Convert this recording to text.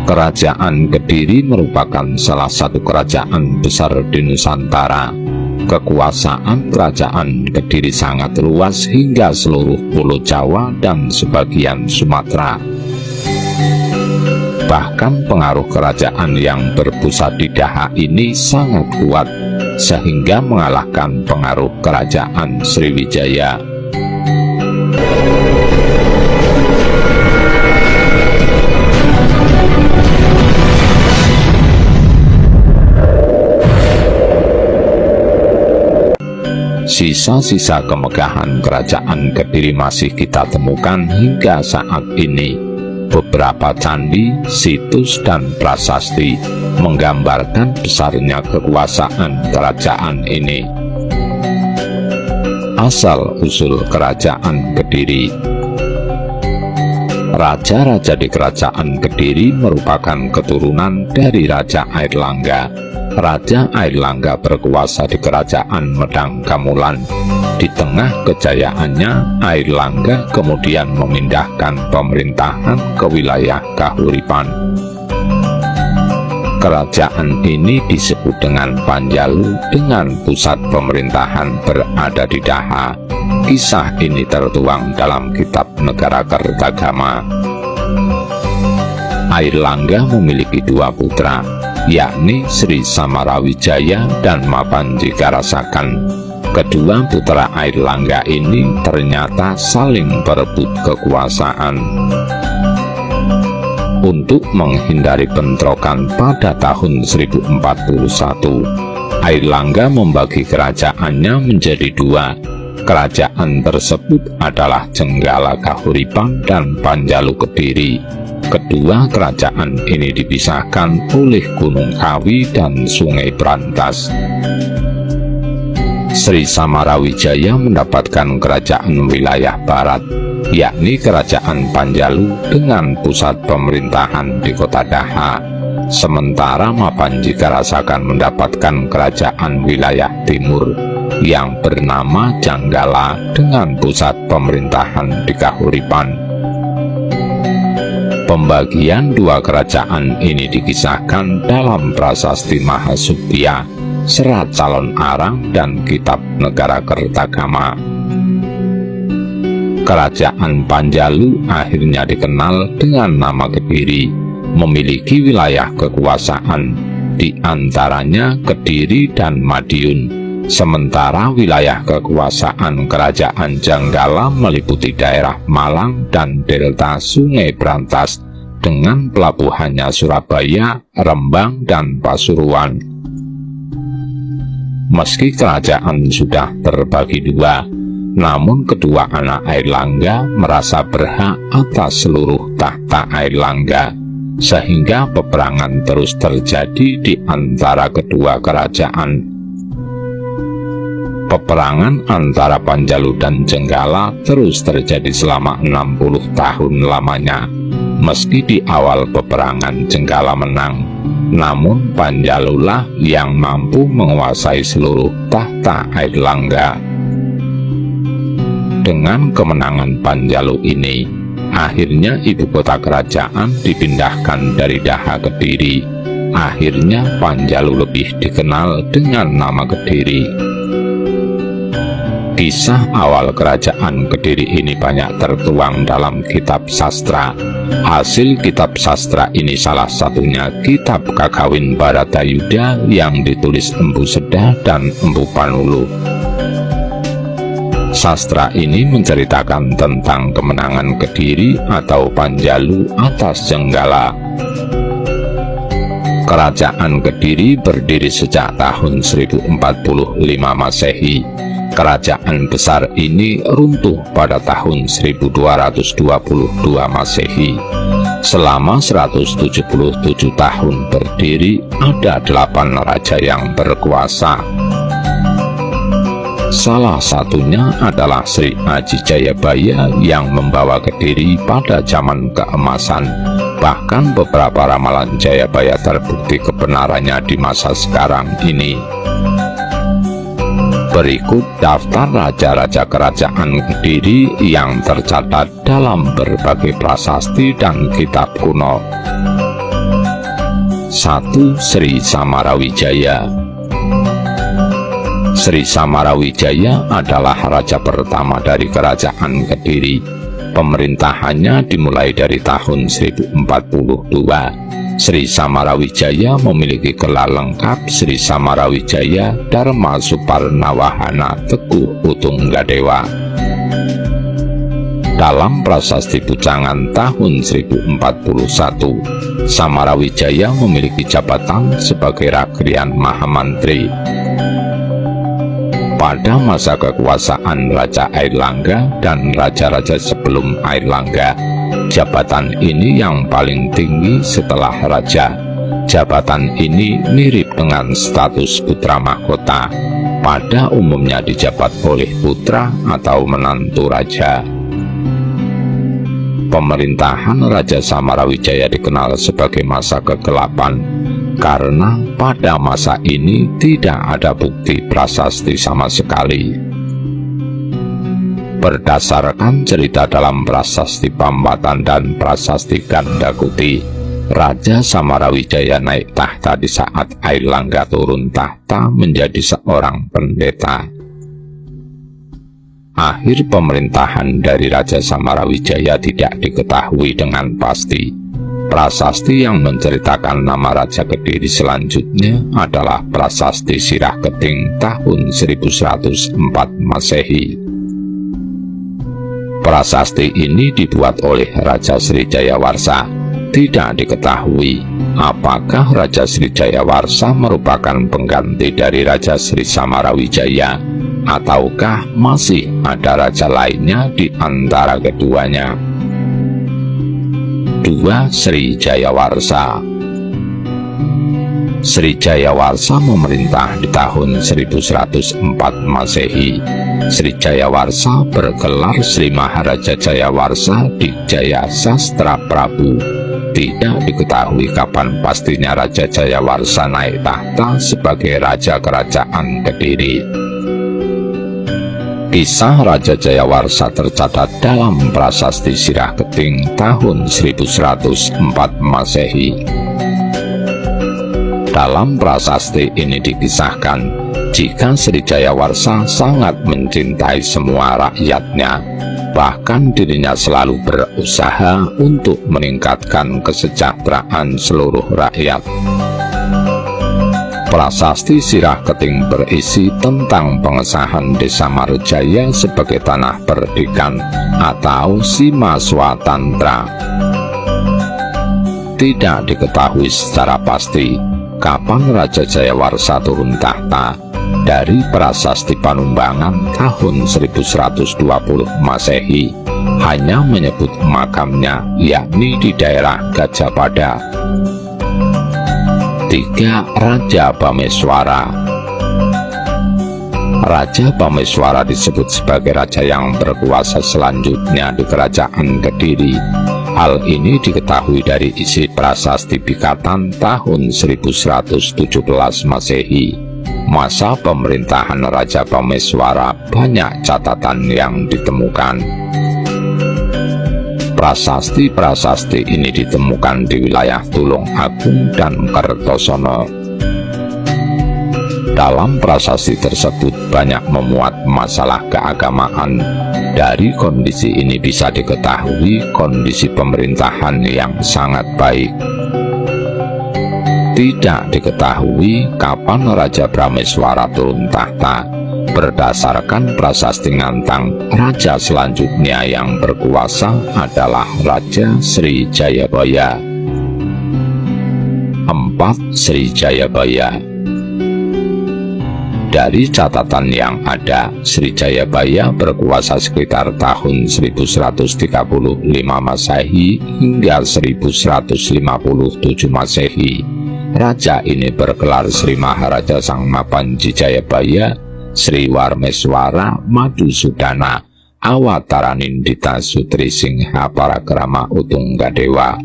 Kerajaan Kediri merupakan salah satu kerajaan besar di Nusantara. Kekuasaan Kerajaan Kediri sangat luas hingga seluruh Pulau Jawa dan sebagian Sumatera. Bahkan pengaruh kerajaan yang berpusat di Daha ini sangat kuat, sehingga mengalahkan pengaruh Kerajaan Sriwijaya. Sisa-sisa kemegahan Kerajaan Kediri masih kita temukan hingga saat ini. Beberapa candi, situs, dan prasasti menggambarkan besarnya kekuasaan kerajaan ini. Asal-usul Kerajaan Kediri. Raja-raja di Kerajaan Kediri merupakan keturunan dari Raja Airlangga. Raja Airlangga berkuasa di Kerajaan Medang Kamulan. Di tengah kejayaannya, Airlangga kemudian memindahkan pemerintahan ke wilayah Kahuripan. Kerajaan ini disebut dengan Panjalu dengan pusat pemerintahan berada di Daha. Kisah ini tertuang dalam kitab Negara Kertagama. Airlangga memiliki dua putra, yakni Sri Samarawijaya dan Mapanji Karasakan. Kedua putra Airlangga ini ternyata saling berebut kekuasaan. Untuk menghindari bentrokan pada tahun 1041, Airlangga membagi kerajaannya menjadi dua. Kerajaan tersebut adalah Jenggala Kahuripan dan Panjalu Kediri. Kedua kerajaan ini dipisahkan oleh Gunung Kawi dan Sungai Brantas. Sri Samarawijaya mendapatkan kerajaan wilayah barat, yakni Kerajaan Panjalu dengan pusat pemerintahan di kota Daha. Sementara Mapanji Karasakan mendapatkan kerajaan wilayah timur yang bernama Janggala dengan pusat pemerintahan di Kahuripan. Pembagian dua kerajaan ini dikisahkan dalam Prasasti Mahasuktiya, Serat Calon Arang, dan Kitab Negara Kertagama. Kerajaan Panjalu akhirnya dikenal dengan nama Kediri, memiliki wilayah kekuasaan, di antaranya Kediri dan Madiun. Sementara wilayah kekuasaan Kerajaan Janggala meliputi daerah Malang dan delta Sungai Brantas dengan pelabuhannya Surabaya, Rembang, dan Pasuruan. Meski kerajaan sudah terbagi dua, namun kedua anak Airlangga merasa berhak atas seluruh tahta Airlangga, sehingga peperangan terus terjadi di antara kedua kerajaan. Peperangan antara Panjalu dan Jenggala terus terjadi selama 60 tahun lamanya. Meski di awal peperangan Jenggala menang, namun Panjalulah yang mampu menguasai seluruh tahta Airlangga. Dengan kemenangan Panjalu ini, akhirnya ibu kota kerajaan dipindahkan dari Daha ke Kediri. Akhirnya Panjalu lebih dikenal dengan nama Kediri. Kisah awal kerajaan Kediri ini banyak tertuang dalam kitab sastra. Hasil kitab sastra ini salah satunya Kitab Kakawin Baratayuda yang ditulis Empu Sedah dan Empu Panulu. Sastra ini menceritakan tentang kemenangan Kediri atau Panjalu atas Jenggala. Kerajaan Kediri berdiri sejak tahun 1045 Masehi. Kerajaan besar ini runtuh pada tahun 1222 Masehi. Selama 177 tahun berdiri, ada 8 raja yang berkuasa. Salah satunya adalah Sri Aji Jayabaya yang membawa Kediri pada zaman keemasan. Bahkan beberapa ramalan Jayabaya terbukti kebenarannya di masa sekarang ini. Berikut daftar raja-raja kerajaan Kediri yang tercatat dalam berbagai prasasti dan kitab kuno. 1. Sri Samarawijaya. Sri Samarawijaya adalah raja pertama dari Kerajaan Kediri. Pemerintahannya dimulai dari tahun 1042. Sri Samarawijaya memiliki gelar lengkap Sri Samarawijaya Dharma Suparnawahana Teguh Utunggadewa. Dalam prasasti Bujangan tahun 1041, Samarawijaya memiliki jabatan sebagai Ragrian Mahamantri. Pada masa kekuasaan Raja Airlangga dan raja-raja sebelum Airlangga, jabatan ini yang paling tinggi setelah raja. Jabatan ini mirip dengan status putra mahkota, pada umumnya dijabat oleh putra atau menantu raja. Pemerintahan Raja Samarawijaya dikenal sebagai masa kegelapan, karena pada masa ini tidak ada bukti prasasti sama sekali. Berdasarkan cerita dalam prasasti Pambatan dan prasasti Gandakuti, Raja Samarawijaya naik tahta di saat Airlangga turun tahta menjadi seorang pendeta. Akhir pemerintahan dari Raja Samarawijaya tidak diketahui dengan pasti. Prasasti yang menceritakan nama Raja Kediri selanjutnya adalah Prasasti Sirah Keting tahun 1104 Masehi. Prasasti ini dibuat oleh Raja Srijayawarsa. Tidak diketahui apakah Raja Srijayawarsa merupakan pengganti dari Raja Sri Samarawijaya, ataukah masih ada raja lainnya di antara keduanya. 2. Srijayawarsa. Srijayawarsa memerintah di tahun 1104 Masehi. Srijayawarsa bergelar Sri Maharaja Jayawarsa di Jaya Sastra Prabu. Tidak diketahui kapan pastinya Raja Jayawarsa naik tahta sebagai Raja Kerajaan Kediri. Kisah Raja Jayawarsa tercatat dalam Prasasti Sirah Keting tahun 1104 Masehi. Dalam prasasti ini dikisahkan jika Sri Jayawarsa sangat mencintai semua rakyatnya, bahkan dirinya selalu berusaha untuk meningkatkan kesejahteraan seluruh rakyat. Prasasti Sirah Keting berisi tentang pengesahan Desa Marjaya sebagai tanah perdikan atau Sima Swatantra. Tidak diketahui secara pasti kapan Raja Jayawarsa turun tahta. Dari Prasasti Panumbangan tahun 1120 Masehi hanya menyebut makamnya, yakni di daerah Gajahpada. 3. Raja Bameswara. Raja Bameswara disebut sebagai raja yang berkuasa selanjutnya di Kerajaan Kediri. Hal ini diketahui dari isi Prasasti Bikatan tahun 1117 Masehi. Masa pemerintahan Raja Bameswara banyak catatan yang ditemukan. Prasasti-prasasti ini ditemukan di wilayah Tulung Agung dan Kertosono. Dalam prasasti tersebut banyak memuat masalah keagamaan. Dari kondisi ini bisa diketahui kondisi pemerintahan yang sangat baik. Tidak diketahui kapan Raja Brameswara turun tahta. Berdasarkan prasasti Ngantang, raja selanjutnya yang berkuasa adalah Raja Sri Jayabaya. 4. Sri Jayabaya. Dari catatan yang ada, Sri Jayabaya berkuasa sekitar tahun 1135 Masehi hingga 1157 Masehi. Raja ini bergelar Sri Maharaja Sang Mapanji Jayabaya, Sri Warmeswara Madusudana Awataranindita Sutri Singha Parakrama Utunggadewa.